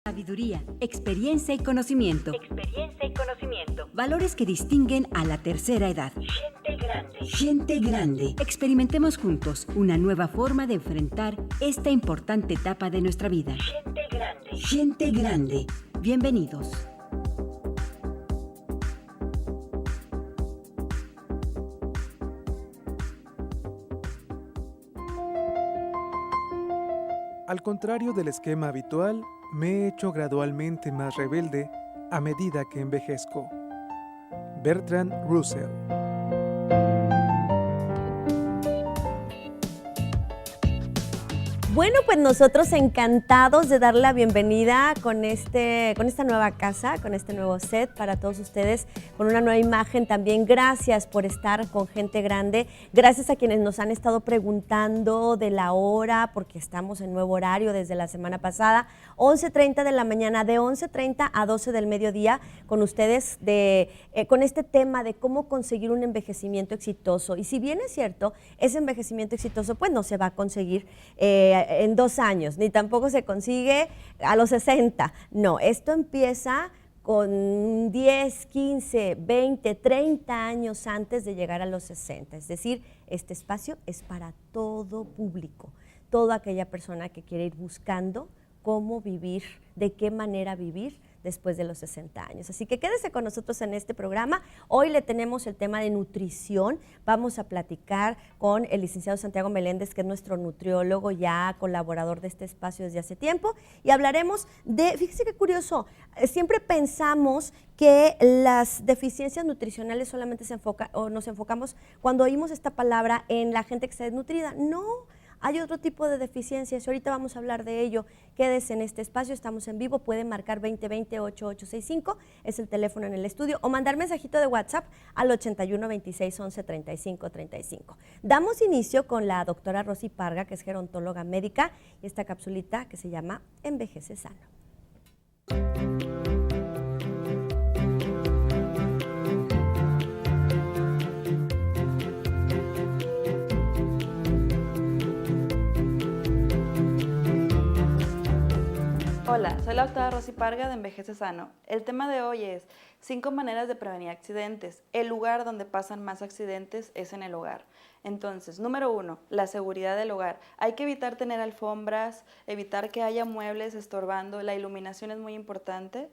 Sabiduría, experiencia y conocimiento. Experiencia y conocimiento. Valores que distinguen a la tercera edad. Gente grande. Gente grande. Experimentemos juntos una nueva forma de enfrentar esta importante etapa de nuestra vida. Gente grande. Gente grande. Bienvenidos. Al contrario del esquema habitual, me he hecho gradualmente más rebelde a medida que envejezco. Bertrand Russell. Bueno, pues nosotros encantados de dar la bienvenida con esta nueva casa, con este nuevo set para todos ustedes, con una nueva imagen también. Gracias por estar con Gente Grande, gracias a quienes nos han estado preguntando de la hora, porque estamos en nuevo horario desde la semana pasada, 11:30 de la mañana, de 11:30 a 12 del mediodía, con ustedes con este tema de cómo conseguir un envejecimiento exitoso. Y si bien es cierto, ese envejecimiento exitoso pues no se va a conseguir en 2 años, ni tampoco se consigue a los 60. No, esto empieza con 10, 15, 20, 30 años antes de llegar a los 60. Es decir, este espacio es para todo público, toda aquella persona que quiere ir buscando cómo vivir, de qué manera vivir después de los 60 años. Así que quédese con nosotros en este programa. Hoy le tenemos el tema de nutrición. Vamos a platicar con el licenciado Santiago Meléndez, que es nuestro nutriólogo, ya colaborador de este espacio desde hace tiempo, y hablaremos de, fíjese qué curioso, siempre pensamos que las deficiencias nutricionales solamente nos enfocamos cuando oímos esta palabra en la gente que está desnutrida. No. Hay otro tipo de deficiencias y ahorita vamos a hablar de ello. Quédese en este espacio, estamos en vivo, pueden marcar 2020-8865, es el teléfono en el estudio, o mandar mensajito de WhatsApp al 81 26 11 35 35. Damos inicio con la doctora Rosy Parga, que es gerontóloga médica, y esta capsulita que se llama Envejece Sano. Hola, soy la doctora Rosy Parga de Envejece Sano. El tema de hoy es 5 maneras de prevenir accidentes. El lugar donde pasan más accidentes es en el hogar. Entonces, número 1, la seguridad del hogar. Hay que evitar tener alfombras, evitar que haya muebles estorbando, la iluminación es muy importante.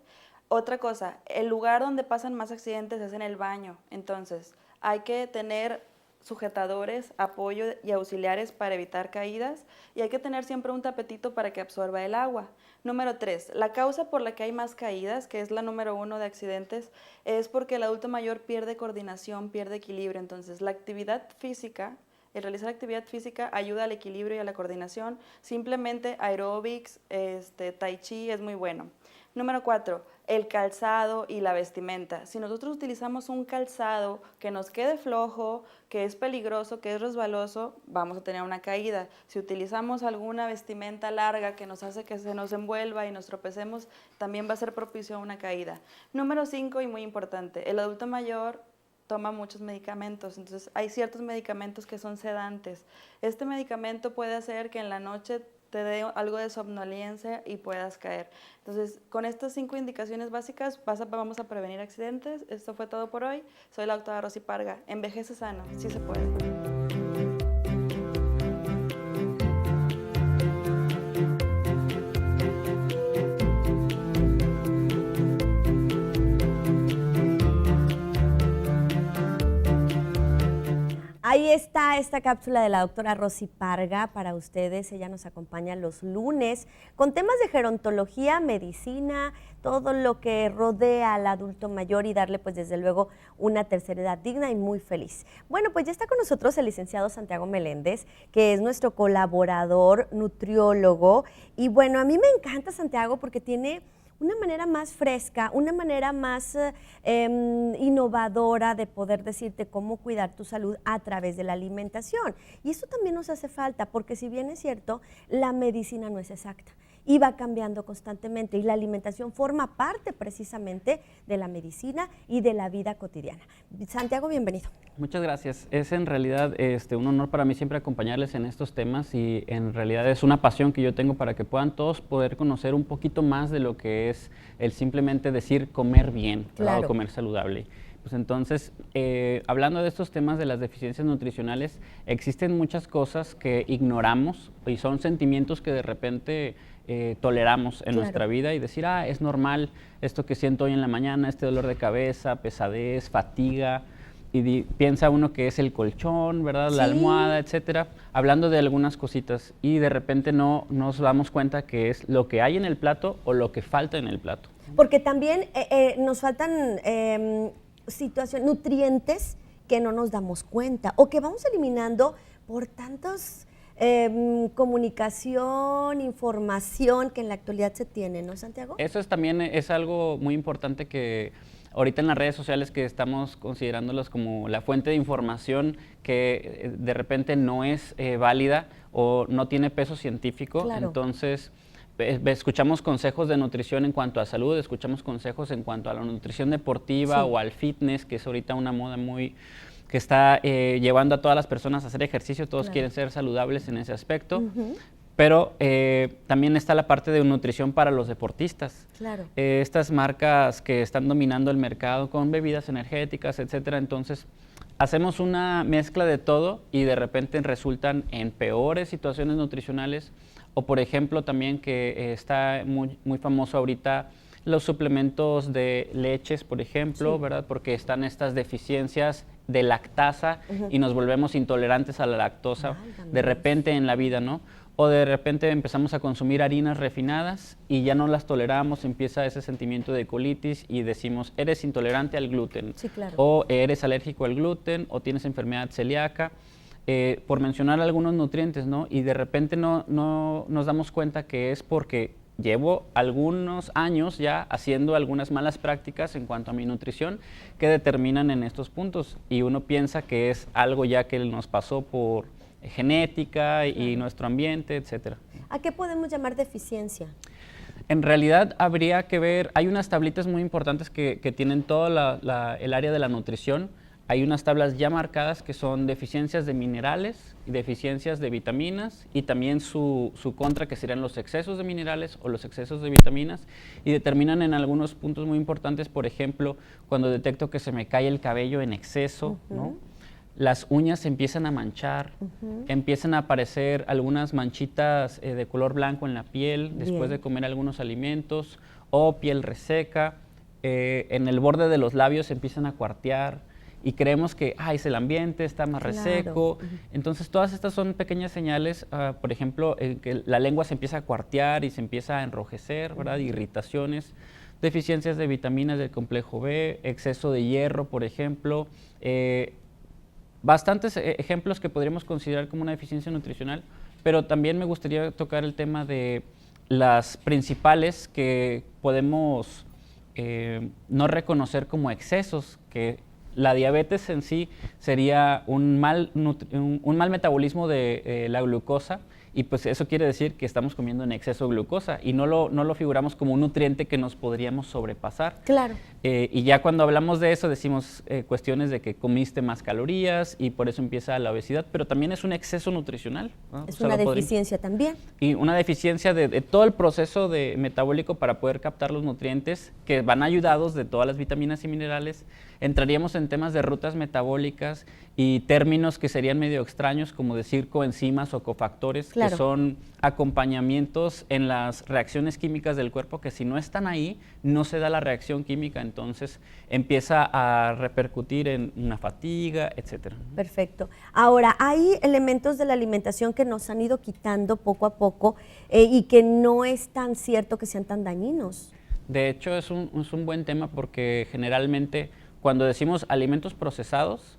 Otra cosa, el lugar donde pasan más accidentes es en el baño. Entonces, hay que tener sujetadores, apoyo y auxiliares para evitar caídas, y hay que tener siempre un tapetito para que absorba el agua. Número 3, la causa por la que hay más caídas, que es la número 1 de accidentes, es porque el adulto mayor pierde coordinación, pierde equilibrio. Entonces, la actividad física, el realizar actividad física ayuda al equilibrio y a la coordinación. Simplemente aeróbics, tai chi es muy bueno. Número 4, el calzado y la vestimenta. Si nosotros utilizamos un calzado que nos quede flojo, que es peligroso, que es resbaloso, vamos a tener una caída. Si utilizamos alguna vestimenta larga que nos hace que se nos envuelva y nos tropecemos, también va a ser propicio a una caída. Número 5, y muy importante, el adulto mayor toma muchos medicamentos, entonces hay ciertos medicamentos que son sedantes. Este medicamento puede hacer que en la noche te dé algo de somnolencia y puedas caer. Entonces, con estas 5 indicaciones básicas vamos a prevenir accidentes. Esto fue todo por hoy. Soy la doctora Rosy Parga. Envejece sano, sí se puede. Ahí está esta cápsula de la doctora Rosy Parga para ustedes. Ella nos acompaña los lunes con temas de gerontología, medicina, todo lo que rodea al adulto mayor y darle pues desde luego una tercera edad digna y muy feliz. Bueno, pues ya está con nosotros el licenciado Santiago Meléndez, que es nuestro colaborador nutriólogo. Y bueno, a mí me encanta Santiago porque tiene una manera más fresca, una manera más innovadora de poder decirte cómo cuidar tu salud a través de la alimentación. Y eso también nos hace falta, porque si bien es cierto, la medicina no es exacta. y va cambiando constantemente y la alimentación forma parte precisamente de la medicina y de la vida cotidiana. Santiago, bienvenido. Muchas gracias. Es en realidad un honor para mí siempre acompañarles en estos temas y en realidad es una pasión que yo tengo para que puedan todos poder conocer un poquito más de lo que es el simplemente decir comer bien, ¿verdad? O comer saludable. Pues entonces, hablando de estos temas de las deficiencias nutricionales, existen muchas cosas que ignoramos y son sentimientos que de repente toleramos en nuestra vida y decir, es normal esto que siento hoy en la mañana, este dolor de cabeza, pesadez, fatiga, y piensa uno que es el colchón, ¿verdad? La almohada, etcétera, hablando de algunas cositas y de repente no nos damos cuenta que es lo que hay en el plato o lo que falta en el plato. Porque también nos faltan nutrientes que no nos damos cuenta o que vamos eliminando por tantos comunicación, información que en la actualidad se tiene, ¿no, Santiago? Eso también es algo muy importante que ahorita en las redes sociales que estamos considerándolos como la fuente de información que de repente no es válida o no tiene peso científico, entonces escuchamos consejos de nutrición en cuanto a salud, escuchamos consejos en cuanto a la nutrición deportiva o al fitness, que es ahorita una moda que está llevando a todas las personas a hacer ejercicio, todos quieren ser saludables en ese aspecto. Pero también está la parte de nutrición para los deportistas. Estas marcas que están dominando el mercado con bebidas energéticas, etcétera. Entonces, hacemos una mezcla de todo y de repente resultan en peores situaciones nutricionales. O, por ejemplo, también que está muy famoso ahorita los suplementos de leches, por ejemplo, ¿verdad? Porque están estas deficiencias de lactasa y nos volvemos intolerantes a la lactosa de repente en la vida, ¿no? O de repente empezamos a consumir harinas refinadas y ya no las toleramos, empieza ese sentimiento de colitis y decimos, eres intolerante al gluten, o eres alérgico al gluten, o tienes enfermedad celíaca, por mencionar algunos nutrientes, ¿no? Y de repente no nos damos cuenta que es porque llevo algunos años ya haciendo algunas malas prácticas en cuanto a mi nutrición que determinan en estos puntos y uno piensa que es algo ya que nos pasó por genética y nuestro ambiente, etcétera. ¿A qué podemos llamar deficiencia? En realidad habría que ver, hay unas tablitas muy importantes que tienen todo el área de la nutrición. Hay unas tablas ya marcadas que son deficiencias de minerales y deficiencias de vitaminas y también su contra que serían los excesos de minerales o los excesos de vitaminas y determinan en algunos puntos muy importantes, por ejemplo, cuando detecto que se me cae el cabello en exceso, ¿no? Las uñas se empiezan a manchar, empiezan a aparecer algunas manchitas de color blanco en la piel después de comer algunos alimentos o piel reseca, en el borde de los labios se empiezan a cuartear y creemos que es el ambiente, está más reseco. Entonces todas estas son pequeñas señales, por ejemplo, que la lengua se empieza a cuartear y se empieza a enrojecer, ¿verdad? Irritaciones, deficiencias de vitaminas del complejo B, exceso de hierro, por ejemplo, bastantes ejemplos que podríamos considerar como una deficiencia nutricional, pero también me gustaría tocar el tema de las principales que podemos no reconocer como excesos, que la diabetes en sí sería un mal metabolismo de la glucosa y pues eso quiere decir que estamos comiendo en exceso glucosa y no lo figuramos como un nutriente que nos podríamos sobrepasar. Y ya cuando hablamos de eso decimos cuestiones de que comiste más calorías y por eso empieza la obesidad, pero también es un exceso nutricional, ¿no? Es una deficiencia también. Y una deficiencia de todo el proceso metabólico para poder captar los nutrientes que van ayudados de todas las vitaminas y minerales. Entraríamos en temas de rutas metabólicas y términos que serían medio extraños como decir coenzimas o cofactores, que son acompañamientos en las reacciones químicas del cuerpo que si no están ahí no se da la reacción química, entonces empieza a repercutir en una fatiga, etcétera. Perfecto. Ahora, hay elementos de la alimentación que nos han ido quitando poco a poco y que no es tan cierto que sean tan dañinos. De hecho, es un buen tema porque generalmente cuando decimos alimentos procesados,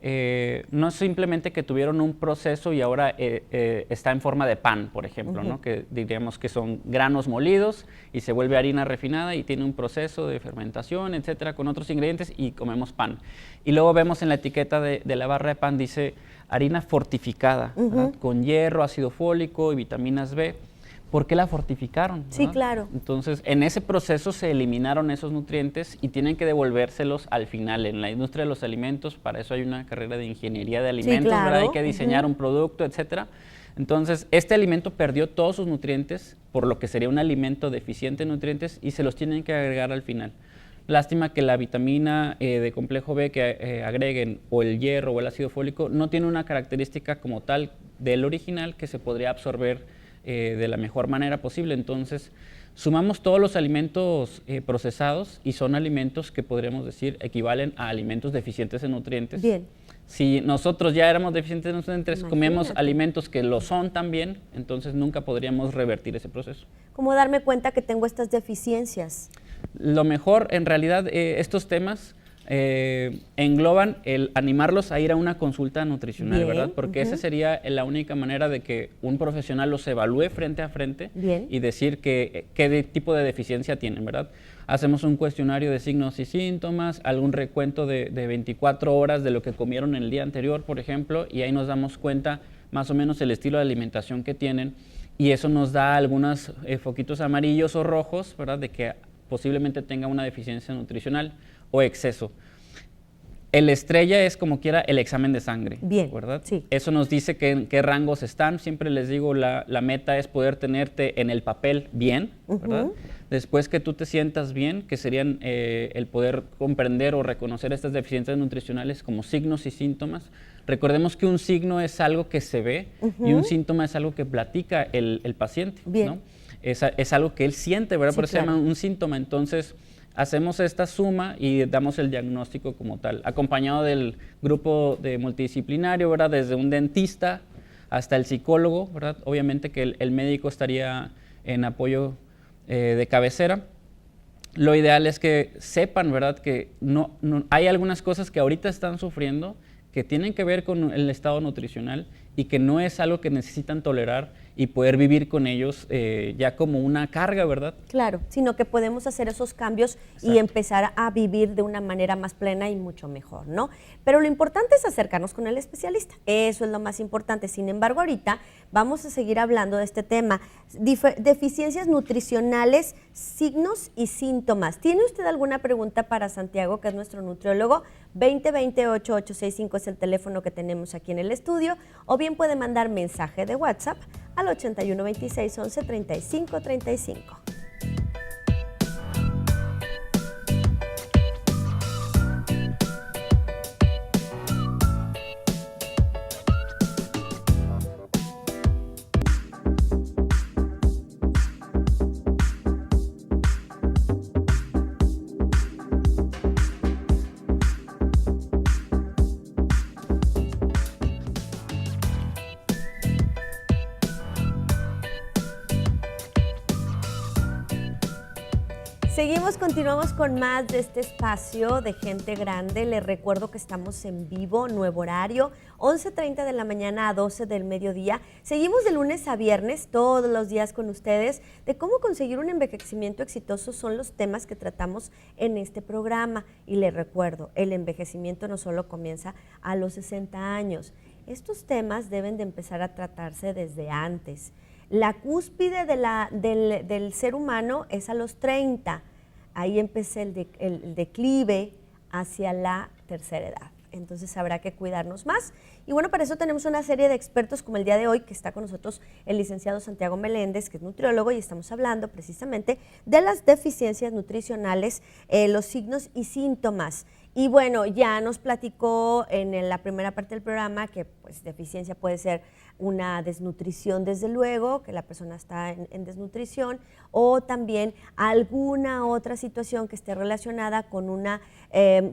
no es simplemente que tuvieron un proceso y ahora está en forma de pan, por ejemplo, ¿no? Que diríamos que son granos molidos y se vuelve harina refinada y tiene un proceso de fermentación, etcétera, con otros ingredientes y comemos pan. Y luego vemos en la etiqueta de la barra de pan, dice harina fortificada, con hierro, ácido fólico y vitaminas B. ¿por qué la fortificaron? Sí, ¿verdad? claro. Entonces, en ese proceso se eliminaron esos nutrientes y tienen que devolvérselos al final. En la industria de los alimentos, para eso hay una carrera de ingeniería de alimentos, claro. ¿verdad? Hay que diseñar un producto, etcétera. Entonces, este alimento perdió todos sus nutrientes, por lo que sería un alimento deficiente en nutrientes, y se los tienen que agregar al final. Lástima que la vitamina de complejo B que agreguen, o el hierro o el ácido fólico, no tiene una característica como tal del original que se podría absorber de la mejor manera posible. Entonces, sumamos todos los alimentos procesados y son alimentos que podríamos decir equivalen a alimentos deficientes en nutrientes. Bien. Si nosotros ya éramos deficientes en nutrientes, Imagínate. comemos alimentos que lo son también, entonces nunca podríamos revertir ese proceso. ¿Cómo darme cuenta que tengo estas deficiencias? Lo mejor, en realidad, estos temas engloban el animarlos a ir a una consulta nutricional, Bien, ¿verdad? Porque esa sería la única manera de que un profesional los evalúe frente a frente Bien. y decir qué tipo de deficiencia tienen, ¿verdad? Hacemos un cuestionario de signos y síntomas, algún recuento de 24 horas de lo que comieron el día anterior, por ejemplo, y ahí nos damos cuenta más o menos el estilo de alimentación que tienen, y eso nos da algunos foquitos amarillos o rojos, ¿verdad? De que posiblemente tenga una deficiencia nutricional o exceso. El estrella es como quiera el examen de sangre, Bien, ¿verdad? sí. Eso nos dice en qué rangos están. Siempre les digo, la meta es poder tenerte en el papel bien, ¿verdad? Después que tú te sientas bien, que serían el poder comprender o reconocer estas deficiencias nutricionales como signos y síntomas. Recordemos que un signo es algo que se ve y un síntoma es algo que platica el paciente, Bien. ¿no? Es algo que él siente, ¿verdad? Sí, Por eso se claro. llama un síntoma. Entonces, hacemos esta suma y damos el diagnóstico como tal, acompañado del grupo de multidisciplinario, ¿verdad? Desde un dentista hasta el psicólogo, ¿verdad? Obviamente que el médico estaría en apoyo de cabecera. Lo ideal es que sepan, ¿verdad? Que hay algunas cosas que ahorita están sufriendo que tienen que ver con el estado nutricional y que no es algo que necesitan tolerar y poder vivir con ellos ya como una carga, ¿verdad? Claro, sino que podemos hacer esos cambios y Exacto. empezar a vivir de una manera más plena y mucho mejor, ¿no? Pero lo importante es acercarnos con el especialista, eso es lo más importante. Sin embargo, ahorita vamos a seguir hablando de este tema, deficiencias nutricionales, signos y síntomas. ¿Tiene usted alguna pregunta para Santiago, que es nuestro nutriólogo? 2020-8865 es el teléfono que tenemos aquí en el estudio, o bien puede mandar mensaje de WhatsApp al 81 26 11 35 35. Continuamos con más de este espacio de Gente Grande. Les recuerdo que estamos en vivo, nuevo horario, 11:30 de la mañana a 12 del mediodía. Seguimos de lunes a viernes, todos los días con ustedes, de cómo conseguir un envejecimiento exitoso. Son los temas que tratamos en este programa. Y les recuerdo, el envejecimiento no solo comienza a los 60 años. Estos temas deben de empezar a tratarse desde antes. La cúspide del ser humano es a los 30. Ahí empieza el declive hacia la tercera edad. Entonces habrá que cuidarnos más. Y bueno, para eso tenemos una serie de expertos como el día de hoy, que está con nosotros el licenciado Santiago Meléndez, que es nutriólogo, y estamos hablando precisamente de las deficiencias nutricionales, los signos y síntomas. Y bueno, ya nos platicó en la primera parte del programa que pues deficiencia puede ser una desnutrición, desde luego, que la persona está en desnutrición, o también alguna otra situación que esté relacionada con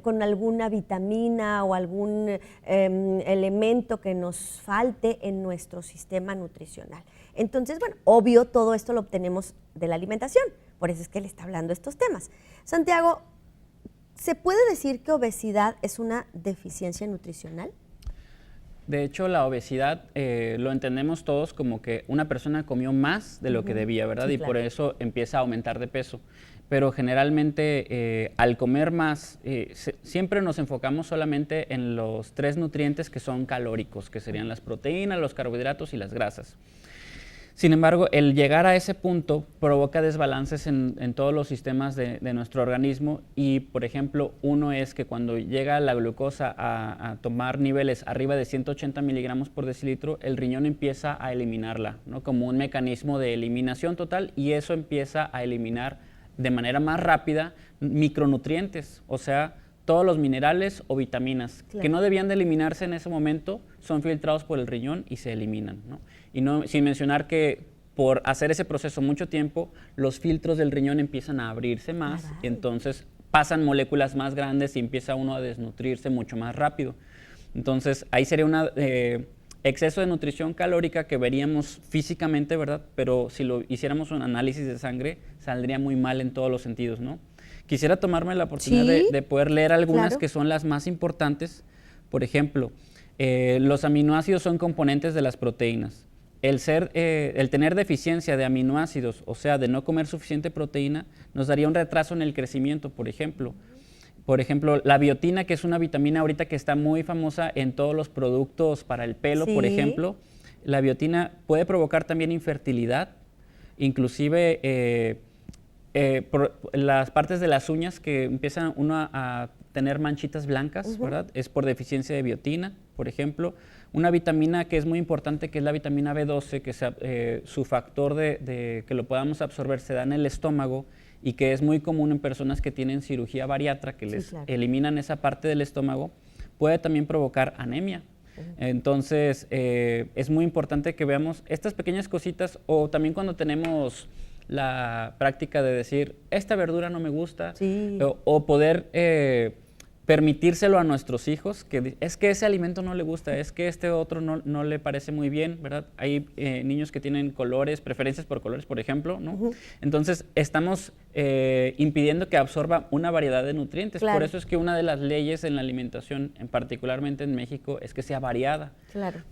con alguna vitamina o algún elemento que nos falte en nuestro sistema nutricional. Entonces, bueno, obvio, todo esto lo obtenemos de la alimentación, por eso es que él está hablando de estos temas. Santiago, ¿se puede decir que obesidad es una deficiencia nutricional? De hecho, la obesidad lo entendemos todos como que una persona comió más de lo que debía, ¿verdad? Sí, y claro. por eso empieza a aumentar de peso. Pero generalmente al comer más, siempre nos enfocamos solamente en los 3 nutrientes que son calóricos, que serían las proteínas, los carbohidratos y las grasas. Sin embargo, el llegar a ese punto provoca desbalances en todos los sistemas de nuestro organismo y, por ejemplo, uno es que cuando llega la glucosa a tomar niveles arriba de 180 miligramos por decilitro, el riñón empieza a eliminarla, ¿no? Como un mecanismo de eliminación total, y eso empieza a eliminar de manera más rápida micronutrientes, o sea, todos los minerales o vitaminas que no debían de eliminarse en ese momento son filtrados por el riñón y se eliminan, ¿no? Y no, sin mencionar que por hacer ese proceso mucho tiempo, los filtros del riñón empiezan a abrirse más y entonces pasan moléculas más grandes y empieza uno a desnutrirse mucho más rápido. Entonces ahí sería un exceso de nutrición calórica que veríamos físicamente, ¿verdad? Pero si lo hiciéramos un análisis de sangre, saldría muy mal en todos los sentidos, ¿no? Quisiera tomarme la oportunidad de poder leer algunas que son las más importantes. Por ejemplo, los aminoácidos son componentes de las proteínas. El tener deficiencia de aminoácidos, o sea, de no comer suficiente proteína, nos daría un retraso en el crecimiento, por ejemplo. Por ejemplo, la biotina, que es una vitamina ahorita que está muy famosa en todos los productos para el pelo, por ejemplo. La biotina puede provocar también infertilidad, inclusive por las partes de las uñas que empiezan uno a tener manchitas blancas, ¿verdad? Es por deficiencia de biotina, por ejemplo. Una vitamina que es muy importante, que es la vitamina B12, que su factor de que lo podamos absorber se da en el estómago y que es muy común en personas que tienen cirugía bariátrica, que les eliminan esa parte del estómago, puede también provocar anemia. Entonces, es muy importante que veamos estas pequeñas cositas, o también cuando tenemos la práctica de decir, esta verdura no me gusta, o poder permitírselo a nuestros hijos, que es que ese alimento no le gusta, es que este otro no le parece muy bien, ¿verdad? Hay niños que tienen colores, preferencias por colores, por ejemplo, ¿no? Entonces, estamos impidiendo que absorba una variedad de nutrientes. Por eso es que una de las leyes en la alimentación, particularmente en México, es que sea variada.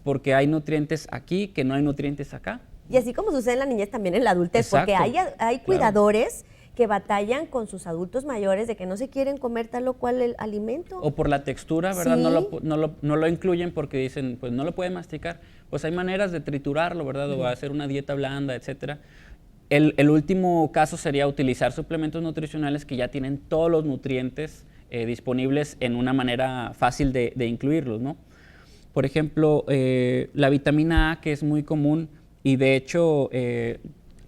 Porque hay nutrientes aquí que no hay nutrientes acá. Y así como sucede en la niñez, también en la adultez, porque hay cuidadores que batallan con sus adultos mayores de que no se quieren comer tal o cual el alimento. O por la textura, ¿verdad? No lo incluyen porque dicen, pues no lo pueden masticar. Pues hay maneras de triturarlo, ¿verdad? O hacer una dieta blanda, etcétera. El último caso sería utilizar suplementos nutricionales que ya tienen todos los nutrientes disponibles en una manera fácil de incluirlos, ¿no? Por ejemplo, la vitamina A, que es muy común, y de hecho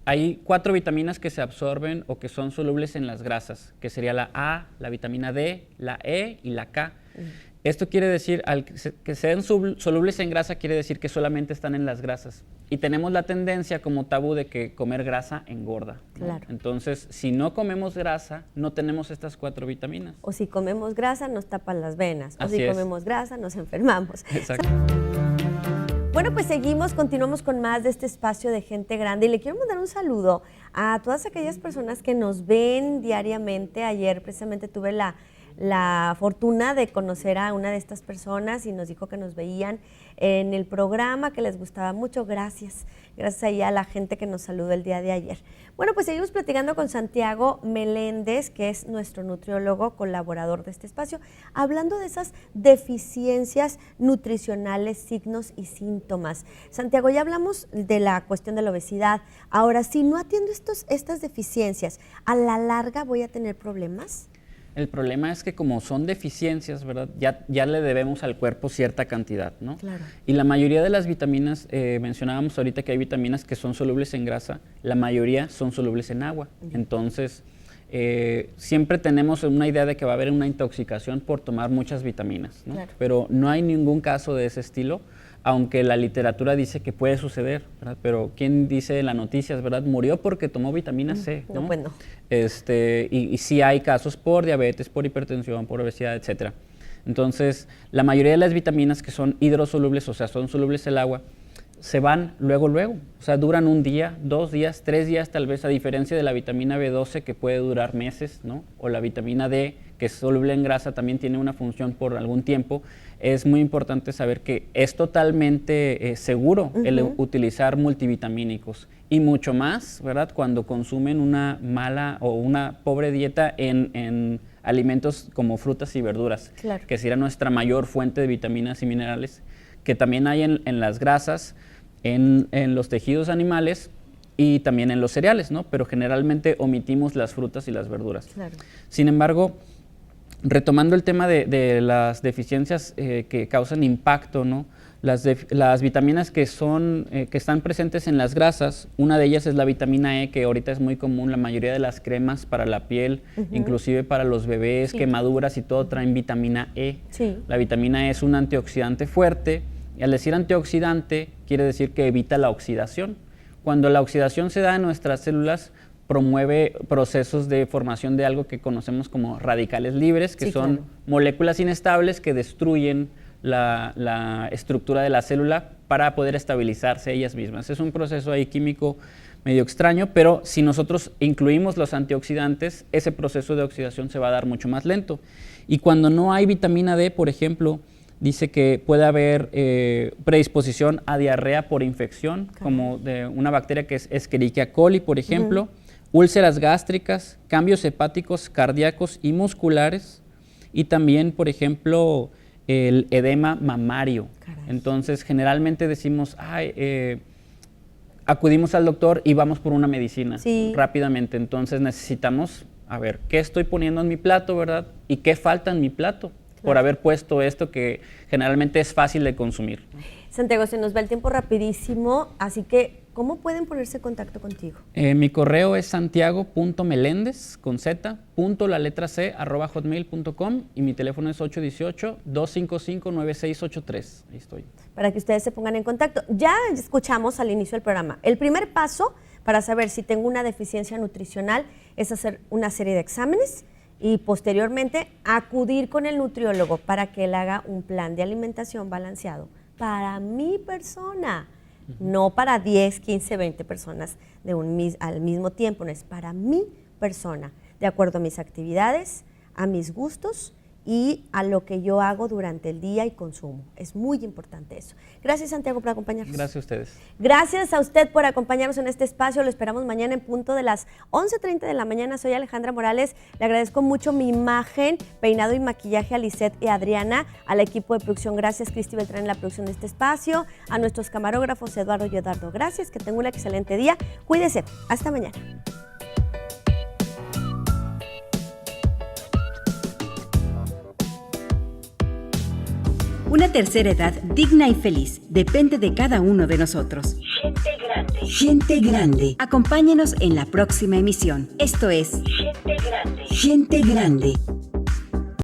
hay 4 vitaminas que se absorben o que son solubles en las grasas, que sería la A, la vitamina D, la E y la K. Esto quiere decir, que sean solubles en grasa, quiere decir que solamente están en las grasas. Y tenemos la tendencia como tabú de que comer grasa engorda, ¿no? Entonces, si no comemos grasa, no tenemos estas 4 vitaminas. O si comemos grasa, nos tapan las venas. O si comemos grasa, nos enfermamos. Exacto. Bueno, pues continuamos con más de este espacio de Gente Grande y le quiero mandar un saludo a todas aquellas personas que nos ven diariamente. Ayer precisamente tuve la fortuna de conocer a una de estas personas y nos dijo que nos veían en el programa, que les gustaba mucho. Gracias ahí a la gente que nos saludó el día de ayer. Bueno, pues seguimos platicando con Santiago Meléndez, que es nuestro nutriólogo, colaborador de este espacio, hablando de esas deficiencias nutricionales, signos y síntomas. Santiago, ya hablamos de la cuestión de la obesidad. Ahora, si no atiendo estas deficiencias, ¿a la larga voy a tener problemas? El problema es que como son deficiencias, ¿verdad? Ya le debemos al cuerpo cierta cantidad, ¿no? Y la mayoría de las vitaminas, mencionábamos ahorita que hay vitaminas que son solubles en grasa, la mayoría son solubles en agua. Entonces, siempre tenemos una idea de que va a haber una intoxicación por tomar muchas vitaminas, ¿no? Pero no hay ningún caso de ese estilo, aunque la literatura dice que puede suceder, ¿verdad? Pero ¿quién dice en las noticias, verdad? Murió porque tomó vitamina C, ¿no? Pues no. Y sí hay casos por diabetes, por hipertensión, por obesidad, etcétera. Entonces, la mayoría de las vitaminas que son hidrosolubles, o sea, son solubles en el agua, se van luego. O sea, duran 1 día, 2 días, 3 días tal vez, a diferencia de la vitamina B12 que puede durar meses, ¿no? O la vitamina D, que es soluble en grasa, también tiene una función por algún tiempo. Es muy importante saber que es totalmente seguro el utilizar multivitamínicos y mucho más, ¿verdad? Cuando consumen una mala o una pobre dieta en alimentos como frutas y verduras, que sería nuestra mayor fuente de vitaminas y minerales, que también hay en las grasas. en los tejidos animales y también en los cereales, ¿no? Pero generalmente omitimos las frutas y las verduras. Claro. Sin embargo, retomando el tema de las deficiencias que causan impacto, ¿no? Las vitaminas que están presentes en las grasas, una de ellas es la vitamina E, que ahorita es muy común, la mayoría de las cremas para la piel, inclusive para los bebés, quemaduras y todo, traen vitamina E. Sí. La vitamina E es un antioxidante fuerte, y al decir antioxidante, quiere decir que evita la oxidación. Cuando la oxidación se da en nuestras células, promueve procesos de formación de algo que conocemos como radicales libres, que son moléculas inestables que destruyen la estructura de la célula para poder estabilizarse ellas mismas. Es un proceso ahí químico medio extraño, pero si nosotros incluimos los antioxidantes, ese proceso de oxidación se va a dar mucho más lento. Y cuando no hay vitamina D, por ejemplo, dice que puede haber predisposición a diarrea por infección, como de una bacteria que es Escherichia coli, por ejemplo, úlceras gástricas, cambios hepáticos, cardíacos y musculares, y también, por ejemplo, el edema mamario. Caray. Entonces, generalmente decimos, acudimos al doctor y vamos por una medicina rápidamente. Entonces, necesitamos, a ver, ¿qué estoy poniendo en mi plato, verdad? ¿Y qué falta en mi plato? Por haber puesto esto que generalmente es fácil de consumir. Santiago, se nos va el tiempo rapidísimo, así que, ¿cómo pueden ponerse en contacto contigo? Mi correo es santiago.melendez, con z, la letra c, @hotmail.com, y mi teléfono es 818-255-9683. Ahí estoy. Para que ustedes se pongan en contacto. Ya escuchamos al inicio del programa. El primer paso para saber si tengo una deficiencia nutricional es hacer una serie de exámenes y posteriormente acudir con el nutriólogo para que él haga un plan de alimentación balanceado para mi persona, no para 10, 15, 20 personas al mismo tiempo, no, es para mi persona, de acuerdo a mis actividades, a mis gustos y a lo que yo hago durante el día y consumo. Es muy importante eso. Gracias, Santiago, por acompañarnos. Gracias a ustedes. Gracias a usted por acompañarnos en este espacio. Lo esperamos mañana en punto de las 11:30 de la mañana. Soy Alejandra Morales. Le agradezco mucho mi imagen, peinado y maquillaje a Lisette y Adriana, al equipo de producción. Gracias, Cristi Beltrán, en la producción de este espacio, a nuestros camarógrafos Eduardo y Eduardo. Gracias, que tenga un excelente día. Cuídese. Hasta mañana. Una tercera edad digna y feliz depende de cada uno de nosotros. Gente grande. Gente grande. Acompáñenos en la próxima emisión. Esto es Gente grande. Gente grande.